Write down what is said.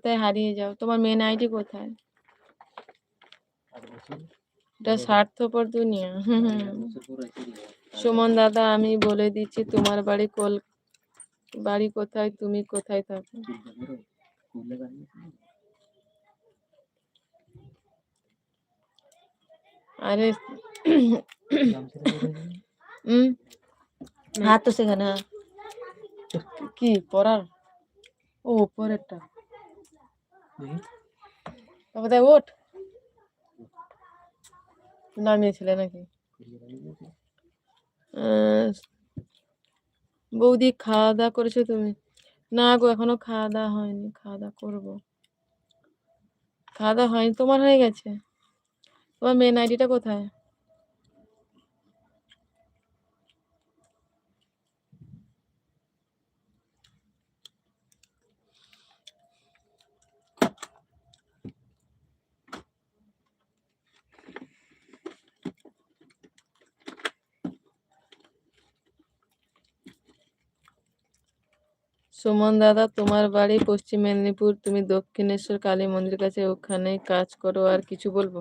কোথায় হারিয়ে যাও। তোমার মেন আইডি কোথায়? এটা স্বার্থপর দুনিয়া। সুমন দাদা, আমি বলে দিচ্ছি তোমার বাড়ি কোথায়, তুমি কোথায় থাকো। আরে হাত তো সেখানে কি পড়ার? ও উপরেরটা তারপরে ওঠ নামিয়েছিলে নাকি? বৌদি খাওয়া দাওয়া করেছো তুমি? না গো, এখনো খাওয়া দাওয়া হয়নি, খাওয়া দাওয়া করবো। খাওয়া দাওয়া হয়নি? তোমার হয়ে গেছে? তোমার মেন আইডিটা কোথায়? সুমন দাদা, তোমার বাড়ি পশ্চিম মেদিনীপুর, তুমি দক্ষিণেশ্বর কালী মন্দির কাছে, ওখানেই কাজ করো। আর কিছু বলবো?